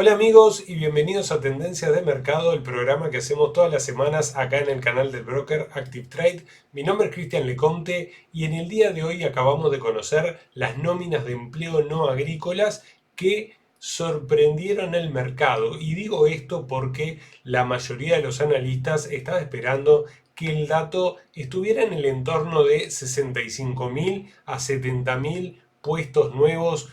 Hola amigos y bienvenidos a Tendencias de Mercado, el programa que hacemos todas las semanas acá en el canal del broker Active Trade. Mi nombre es Cristian Leconte y en el día de hoy acabamos de conocer las nóminas de empleo no agrícolas que sorprendieron el mercado. Y digo esto porque la mayoría de los analistas estaba esperando que el dato estuviera en el entorno de 65.000 a 70.000 puestos nuevos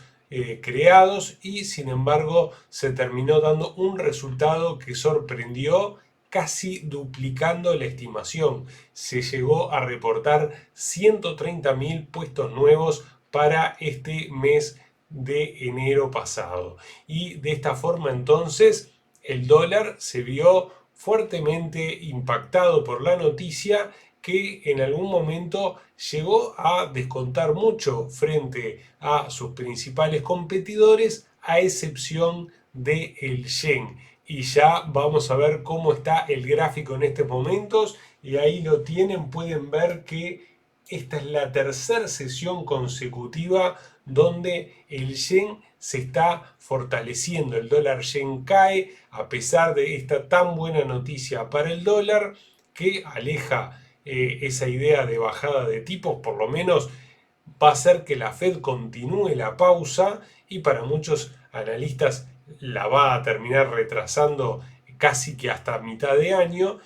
creados y sin embargo se terminó dando un resultado que sorprendió casi duplicando la estimación. Se llegó a reportar 130.000 puestos nuevos para este mes de enero pasado. Y de esta forma entonces el dólar se vio fuertemente impactado por la noticia que en algún momento llegó a descontar mucho frente a sus principales competidores, a excepción del yen. Y ya vamos a ver cómo está el gráfico en estos momentos. Y ahí lo tienen, pueden ver que esta es la tercera sesión consecutiva donde el yen se está fortaleciendo. El dólar yen cae a pesar de esta tan buena noticia para el dólar que aleja esa idea de bajada de tipos, por lo menos va a hacer que la Fed continúe la pausa y para muchos analistas la va a terminar retrasando casi que hasta mitad de año,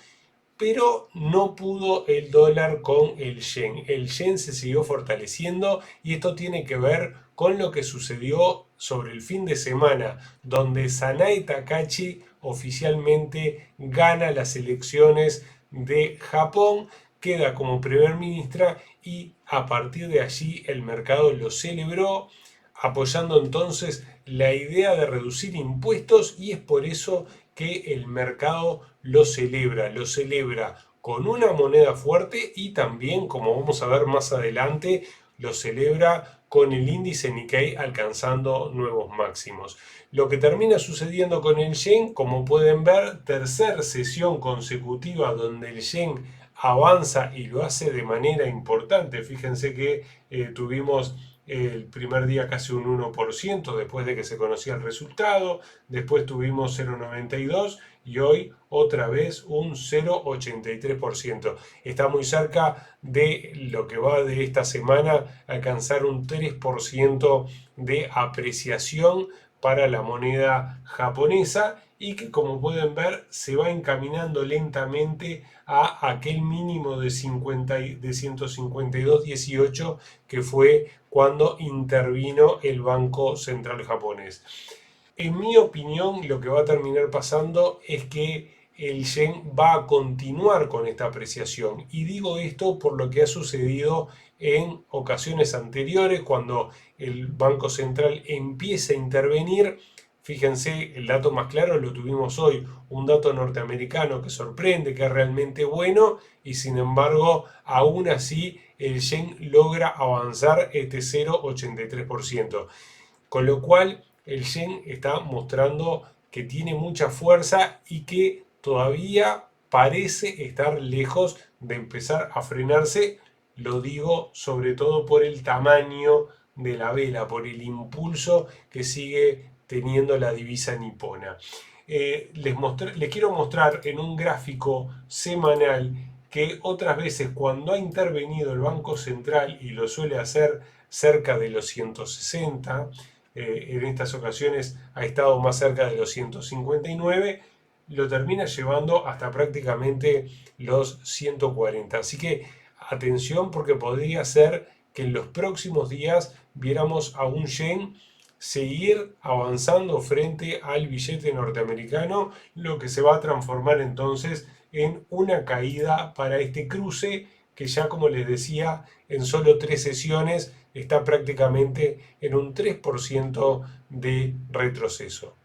pero no pudo el dólar con el yen. El yen se siguió fortaleciendo y esto tiene que ver con lo que sucedió sobre el fin de semana, donde Sanae Takahashi oficialmente gana las elecciones de Japón, queda como primer ministra y a partir de allí el mercado lo celebró, apoyando entonces la idea de reducir impuestos y es por eso que el mercado lo celebra con una moneda fuerte y también, como vamos a ver más adelante, lo celebra con el índice Nikkei alcanzando nuevos máximos. Lo que termina sucediendo con el yen, como pueden ver, tercera sesión consecutiva donde el yen avanza y lo hace de manera importante. Fíjense que tuvimos el primer día casi un 1% después de que se conocía el resultado, después tuvimos 0,92 y hoy otra vez un 0,83%. Está muy cerca de lo que va de esta semana, alcanzar un 3% de apreciación para la moneda japonesa y que como pueden ver se va encaminando lentamente a aquel mínimo de 152,18 que fue cuando intervino el Banco Central japonés. En mi opinión, lo que va a terminar pasando es que el yen va a continuar con esta apreciación. Y digo esto por lo que ha sucedido en ocasiones anteriores, cuando el Banco Central empieza a intervenir. Fíjense, el dato más claro lo tuvimos hoy, un dato norteamericano que sorprende, que es realmente bueno, y sin embargo, aún así, el yen logra avanzar este 0,83%. Con lo cual, el yen está mostrando que tiene mucha fuerza y que todavía parece estar lejos de empezar a frenarse. Lo digo sobre todo por el tamaño de la vela, por el impulso que sigue teniendo la divisa nipona. Les quiero mostrar en un gráfico semanal que otras veces cuando ha intervenido el Banco Central y lo suele hacer cerca de los 160, en estas ocasiones ha estado más cerca de los 159, lo termina llevando hasta prácticamente los 140. Así que atención porque podría ser que en los próximos días viéramos a un yen seguir avanzando frente al billete norteamericano, lo que se va a transformar entonces en una caída para este cruce que ya como les decía en solo 3 sesiones está prácticamente en un 3% de retroceso.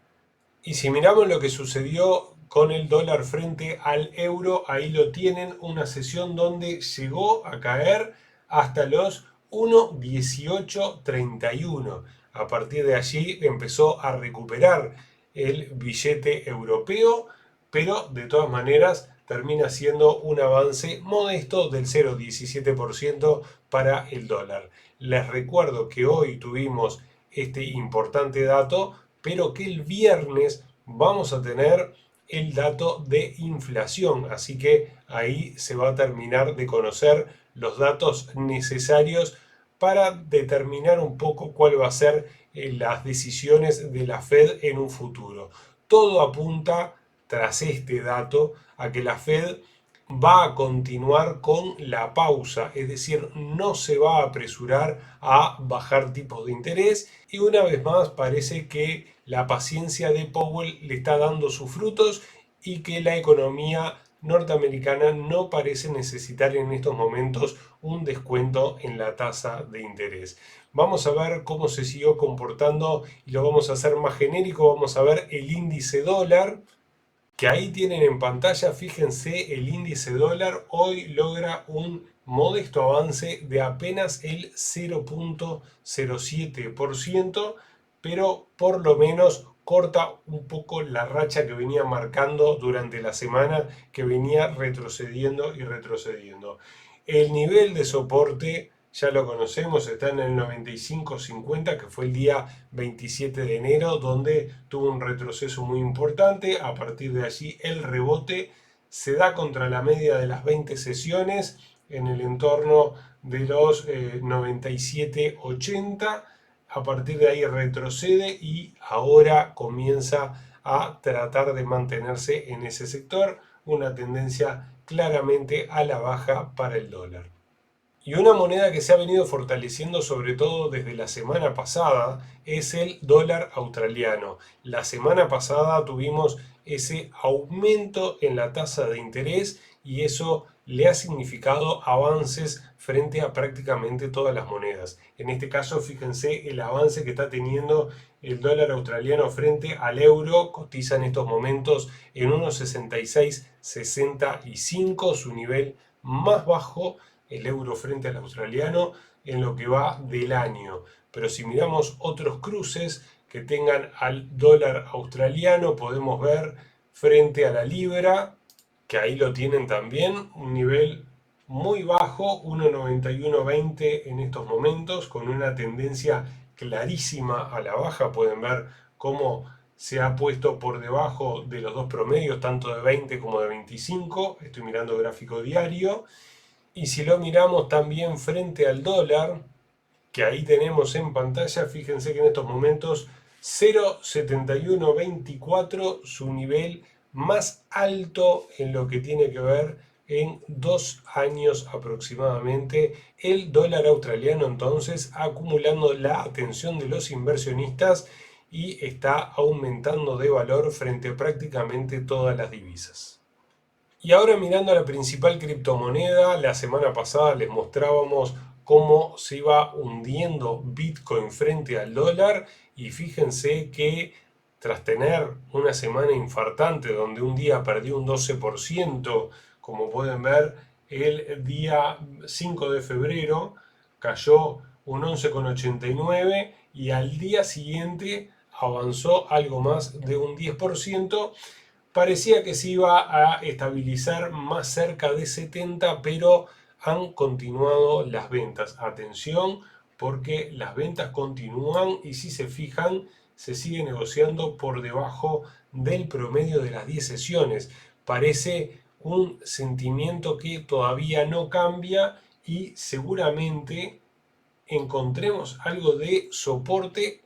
Y si miramos lo que sucedió con el dólar frente al euro, ahí lo tienen, una sesión donde llegó a caer hasta los 1,1831. A partir de allí empezó a recuperar el billete europeo, pero de todas maneras termina siendo un avance modesto del 0,17% para el dólar. Les recuerdo que hoy tuvimos este importante dato, pero que el viernes vamos a tener el dato de inflación, así que ahí se va a terminar de conocer los datos necesarios para determinar un poco cuál va a ser las decisiones de la Fed en un futuro. Todo apunta, tras este dato, a que la Fed va a continuar con la pausa, es decir, no se va a apresurar a bajar tipos de interés y una vez más parece que la paciencia de Powell le está dando sus frutos y que la economía norteamericana no parece necesitar en estos momentos un descuento en la tasa de interés. Vamos a ver cómo se siguió comportando y lo vamos a hacer más genérico. Vamos a ver el índice dólar, que ahí tienen en pantalla. Fíjense, el índice dólar hoy logra un modesto avance de apenas el 0,07%, pero por lo menos corta un poco la racha que venía marcando durante la semana, que venía retrocediendo y retrocediendo. El nivel de soporte ya lo conocemos, está en el 95.50, que fue el día 27 de enero, donde tuvo un retroceso muy importante. A partir de allí el rebote se da contra la media de las 20 sesiones en el entorno de los 97.80. A partir de ahí retrocede y ahora comienza a tratar de mantenerse en ese sector, una tendencia claramente a la baja para el dólar. Y una moneda que se ha venido fortaleciendo sobre todo desde la semana pasada es el dólar australiano. La semana pasada tuvimos ese aumento en la tasa de interés y eso le ha significado avances frente a prácticamente todas las monedas. En este caso, fíjense el avance que está teniendo el dólar australiano frente al euro. Cotiza en estos momentos en 1,6665, su nivel más bajo, el euro frente al australiano, en lo que va del año. Pero si miramos otros cruces que tengan al dólar australiano, podemos ver frente a la libra, que ahí lo tienen también, un nivel muy bajo, 1,9120 en estos momentos, con una tendencia clarísima a la baja. Pueden ver cómo se ha puesto por debajo de los dos promedios, tanto de 20 como de 25. Estoy mirando gráfico diario. Y si lo miramos también frente al dólar, que ahí tenemos en pantalla, fíjense que en estos momentos 0,7124, su nivel más alto en lo que tiene que ver en 2 años aproximadamente. El dólar australiano entonces acumulando la atención de los inversionistas y está aumentando de valor frente a prácticamente todas las divisas. Y ahora mirando a la principal criptomoneda, la semana pasada les mostrábamos cómo se iba hundiendo Bitcoin frente al dólar y fíjense que tras tener una semana infartante donde un día perdió un 12%, como pueden ver, el día 5 de febrero cayó un 11,89 y al día siguiente avanzó algo más de un 10%. Parecía que se iba a estabilizar más cerca de 70, pero han continuado las ventas. Atención, porque las ventas continúan y si se fijan, se sigue negociando por debajo del promedio de las 10 sesiones. Parece un sentimiento que todavía no cambia y seguramente encontremos algo de soporte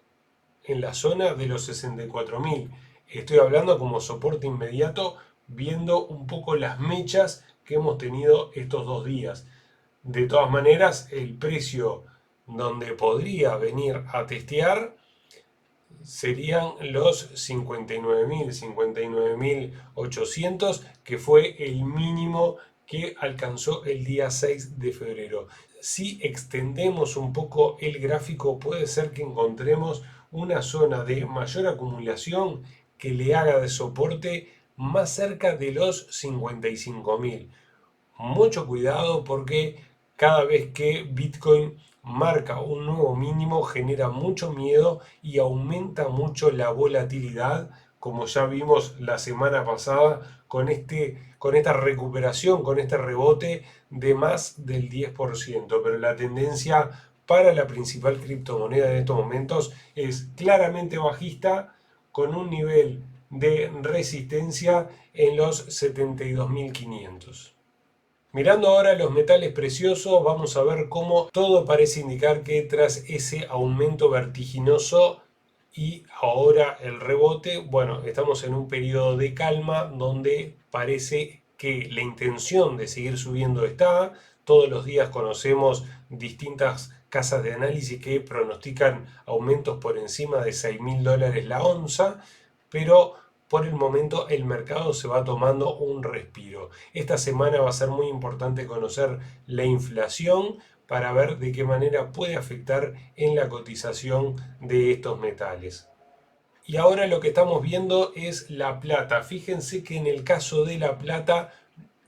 en la zona de los 64.000. Estoy hablando como soporte inmediato, viendo un poco las mechas que hemos tenido estos 2 días. De todas maneras, el precio donde podría venir a testear serían los 59.000, 59.800, que fue el mínimo que alcanzó el día 6 de febrero. Si extendemos un poco el gráfico, puede ser que encontremos una zona de mayor acumulación que le haga de soporte más cerca de los 55.000. Mucho cuidado porque cada vez que Bitcoin marca un nuevo mínimo genera mucho miedo y aumenta mucho la volatilidad, como ya vimos la semana pasada con esta recuperación, con este rebote de más del 10%. Pero la tendencia para la principal criptomoneda en estos momentos es claramente bajista, con un nivel de resistencia en los 72.500. Mirando ahora los metales preciosos, vamos a ver cómo todo parece indicar que tras ese aumento vertiginoso y ahora el rebote, bueno, estamos en un periodo de calma donde parece que la intención de seguir subiendo está. Todos los días conocemos distintas casas de análisis que pronostican aumentos por encima de $6.000 la onza, pero por el momento el mercado se va tomando un respiro. Esta semana va a ser muy importante conocer la inflación para ver de qué manera puede afectar en la cotización de estos metales. Y ahora lo que estamos viendo es la plata. Fíjense que en el caso de la plata,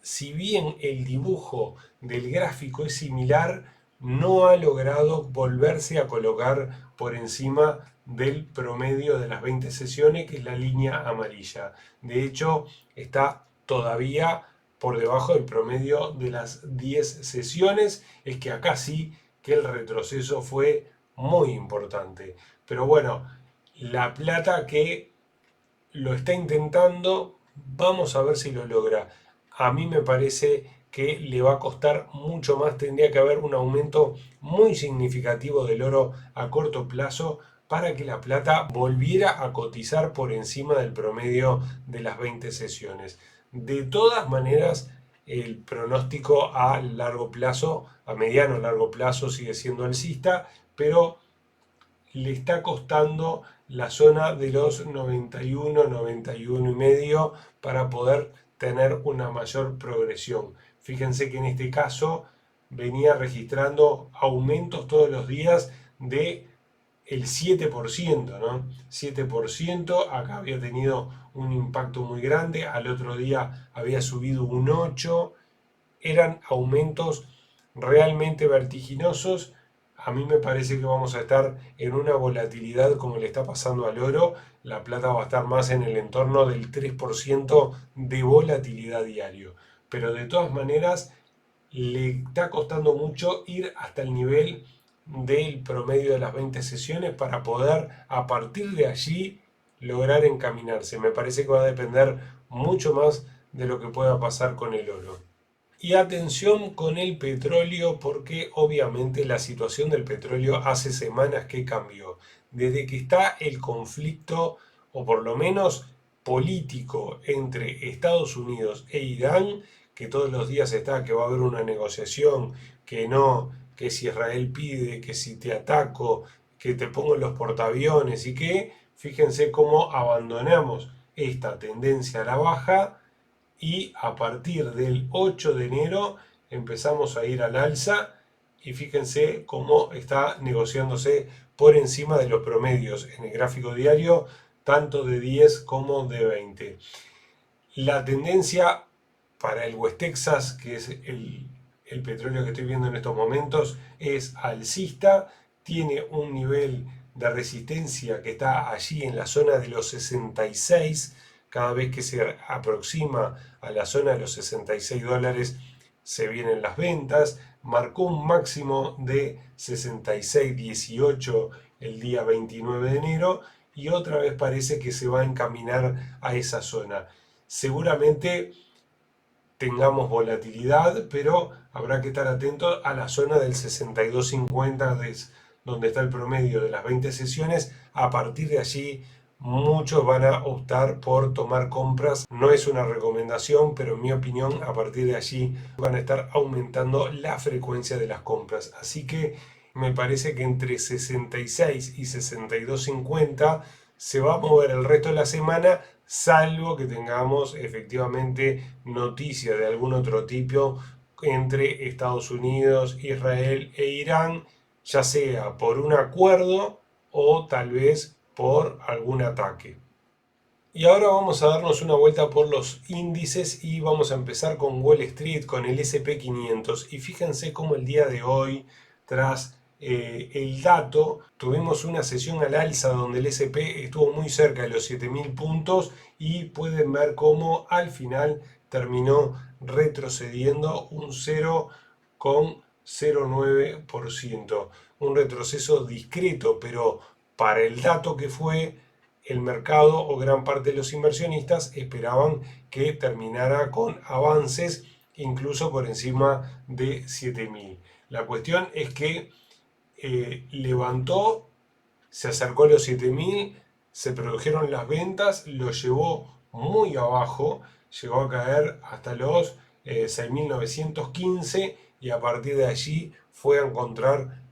si bien el dibujo del gráfico es similar, no ha logrado volverse a colocar por encima del promedio de las 20 sesiones, que es la línea amarilla. De hecho, está todavía por debajo del promedio de las 10 sesiones. Es que acá sí que el retroceso fue muy importante. Pero bueno, la plata que lo está intentando, vamos a ver si lo logra. A mí me parece que le va a costar mucho más, tendría que haber un aumento muy significativo del oro a corto plazo para que la plata volviera a cotizar por encima del promedio de las 20 sesiones. De todas maneras, el pronóstico a largo plazo, a mediano o largo plazo, sigue siendo alcista, pero le está costando la zona de los 91, 91 y medio para poder tener una mayor progresión. Fíjense que en este caso venía registrando aumentos todos los días de el 7%, ¿no? 7%, acá había tenido un impacto muy grande, al otro día había subido un 8%, eran aumentos realmente vertiginosos. A mí me parece que vamos a estar en una volatilidad como le está pasando al oro. La plata va a estar más en el entorno del 3% de volatilidad diario. Pero de todas maneras le está costando mucho ir hasta el nivel del promedio de las 20 sesiones para poder a partir de allí lograr encaminarse. Me parece que va a depender mucho más de lo que pueda pasar con el oro. Y atención con el petróleo porque obviamente la situación del petróleo hace semanas que cambió. Desde que está el conflicto, o por lo menos político, entre Estados Unidos e Irán, que todos los días está que va a haber una negociación, que no, que si Israel pide, que si te ataco, que te pongo en los portaaviones y que, fíjense cómo abandonamos esta tendencia a la baja y a partir del 8 de enero empezamos a ir al alza y fíjense cómo está negociándose por encima de los promedios en el gráfico diario, tanto de 10 como de 20. La tendencia para el West Texas, que es el petróleo que estoy viendo en estos momentos, es alcista, tiene un nivel de resistencia que está allí en la zona de los 66. Cada vez que se aproxima a la zona de los $66 se vienen las ventas. Marcó un máximo de 66,18 el día 29 de enero y otra vez parece que se va a encaminar a esa zona. Seguramente tengamos volatilidad, pero habrá que estar atento a la zona del 62,50, donde está el promedio de las 20 sesiones. A partir de allí muchos van a optar por tomar compras. No es una recomendación, pero en mi opinión a partir de allí van a estar aumentando la frecuencia de las compras. Así que me parece que entre 66 y 62,50 se va a mover el resto de la semana, salvo que tengamos efectivamente noticias de algún otro tipo entre Estados Unidos, Israel e Irán, ya sea por un acuerdo o tal vez por algún ataque. Y ahora vamos a darnos una vuelta por los índices y vamos a empezar con Wall Street, con el SP 500. Y fíjense cómo el día de hoy, tras el dato, tuvimos una sesión al alza donde el SP estuvo muy cerca de los 7.000 puntos y pueden ver cómo al final terminó retrocediendo un 0,09%. Un retroceso discreto, pero para el dato que fue el mercado o gran parte de los inversionistas esperaban que terminara con avances incluso por encima de 7.000. La cuestión es que levantó, se acercó a los 7.000, se produjeron las ventas, lo llevó muy abajo, llegó a caer hasta los 6.915 y a partir de allí fue a encontrar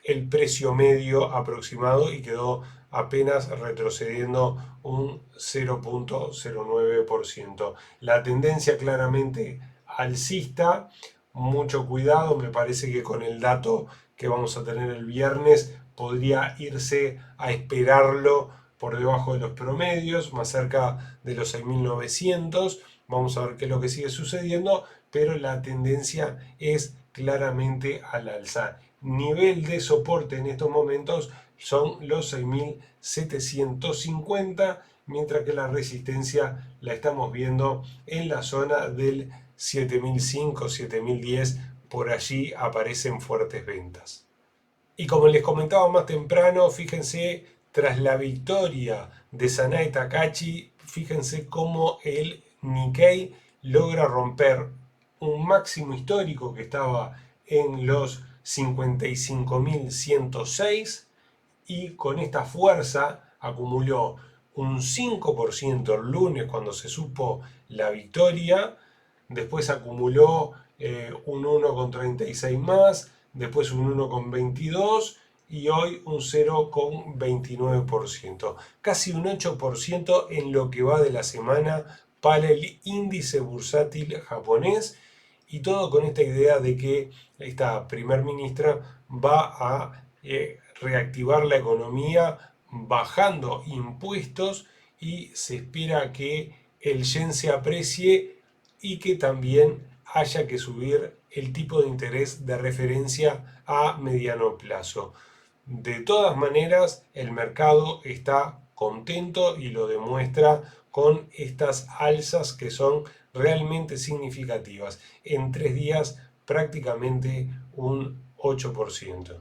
el precio medio aproximado y quedó apenas retrocediendo un 0.09%. La tendencia claramente alcista, mucho cuidado, me parece que con el dato que vamos a tener el viernes podría irse a esperarlo por debajo de los promedios, más cerca de los 6.900. Vamos a ver qué es lo que sigue sucediendo, pero la tendencia es claramente al alza. Nivel de soporte en estos momentos son los 6.750, mientras que la resistencia la estamos viendo en la zona del 7.005, 7.010, por allí aparecen fuertes ventas. Y como les comentaba más temprano, fíjense, tras la victoria de Sanae Takahashi, fíjense cómo el Nikkei logra romper un máximo histórico que estaba en los 55.106 y con esta fuerza acumuló un 5% el lunes cuando se supo la victoria, después acumuló un 1,36 más, después un 1,22 y hoy un 0,29%. Casi un 8% en lo que va de la semana para el índice bursátil japonés y todo con esta idea de que esta primer ministra va a reactivar la economía bajando impuestos y se espera que el yen se aprecie y que también haya que subir el tipo de interés de referencia a mediano plazo. De todas maneras, el mercado está contento y lo demuestra con estas alzas que son realmente significativas. En 3 días prácticamente un 8%.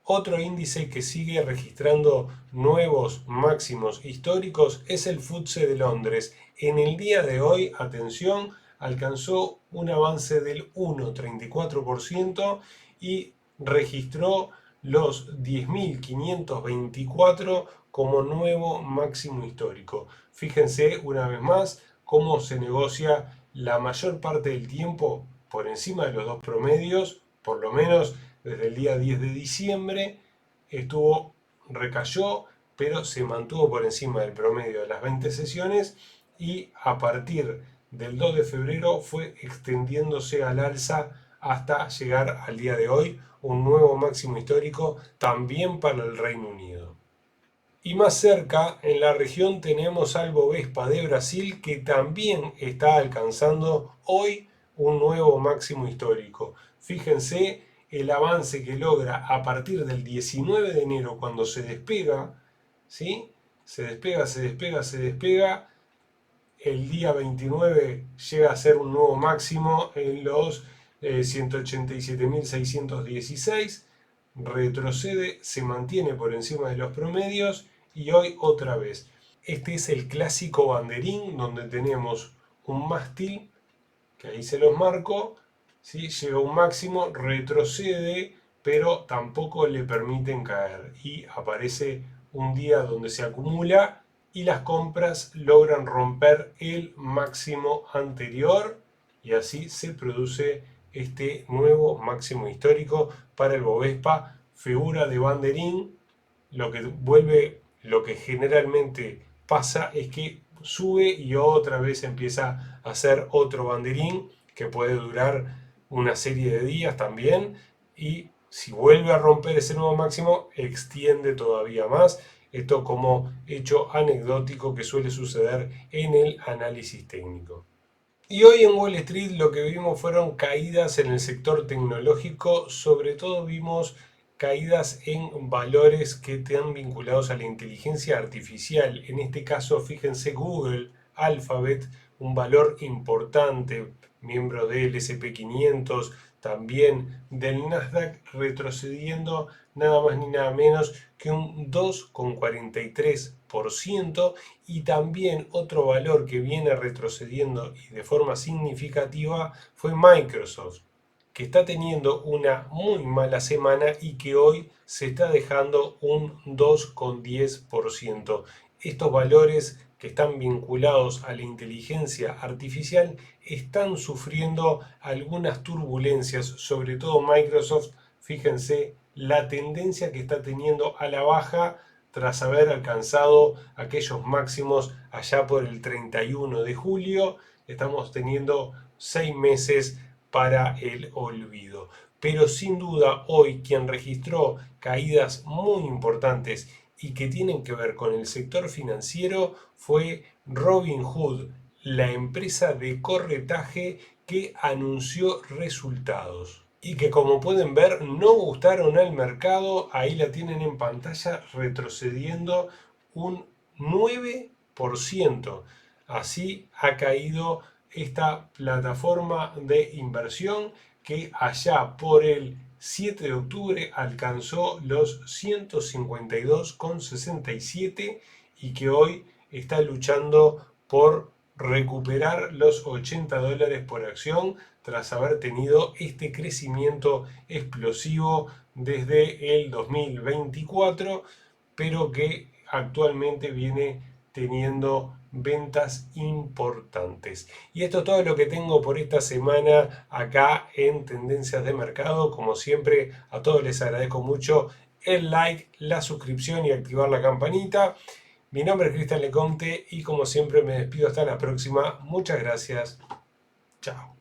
Otro índice que sigue registrando nuevos máximos históricos es el FTSE de Londres. En el día de hoy, atención, alcanzó un avance del 1,34% y registró los 10.524 como nuevo máximo histórico. Fíjense una vez más cómo se negocia la mayor parte del tiempo por encima de los dos promedios, por lo menos desde el día 10 de diciembre, recayó, pero se mantuvo por encima del promedio de las 20 sesiones y a partir del 2 de febrero fue extendiéndose al alza hasta llegar al día de hoy, un nuevo máximo histórico también para el Reino Unido. Y más cerca, en la región, tenemos al Bovespa de Brasil que también está alcanzando hoy un nuevo máximo histórico. Fíjense el avance que logra a partir del 19 de enero cuando se despega, ¿sí? Se despega, se despega, se despega. El día 29 llega a ser un nuevo máximo en los 187.616. Retrocede, se mantiene por encima de los promedios y hoy otra vez. Este es el clásico banderín donde tenemos un mástil, que ahí se los marco, ¿sí? Llega a un máximo, retrocede, pero tampoco le permiten caer. Y aparece un día donde se acumula y las compras logran romper el máximo anterior y así se produce este nuevo máximo histórico para el Bovespa, figura de banderín. Lo que generalmente pasa es que sube y otra vez empieza a hacer otro banderín que puede durar una serie de días también y si vuelve a romper ese nuevo máximo extiende todavía más. Esto como hecho anecdótico que suele suceder en el análisis técnico. Y hoy en Wall Street lo que vimos fueron caídas en el sector tecnológico, sobre todo vimos caídas en valores que están vinculados a la inteligencia artificial. En este caso, fíjense Google, Alphabet, un valor importante, miembro del S&P 500, también del Nasdaq, retrocediendo nada más ni nada menos que un 2,43%, y también otro valor que viene retrocediendo y de forma significativa fue Microsoft, que está teniendo una muy mala semana y que hoy se está dejando un 2,10%. Estos valores que están vinculados a la inteligencia artificial están sufriendo algunas turbulencias, sobre todo Microsoft. Fíjense la tendencia que está teniendo a la baja tras haber alcanzado aquellos máximos allá por el 31 de julio. Estamos teniendo 6 meses para el olvido. Pero sin duda hoy quien registró caídas muy importantes y que tienen que ver con el sector financiero fue Robinhood, la empresa de corretaje que anunció resultados y que, como pueden ver, no gustaron al mercado. Ahí la tienen en pantalla, retrocediendo un 9%. Así ha caído esta plataforma de inversión, que allá por el 7 de octubre alcanzó los 152,67 y que hoy está luchando por recuperar los $80 por acción tras haber tenido este crecimiento explosivo desde el 2024, pero que actualmente viene teniendo ventas importantes. Y esto es todo lo que tengo por esta semana acá en Tendencias de Mercado. Como siempre, a todos les agradezco mucho el like, la suscripción y activar la campanita. Mi nombre es Cristian Leconte y como siempre me despido hasta la próxima. Muchas gracias. Chao.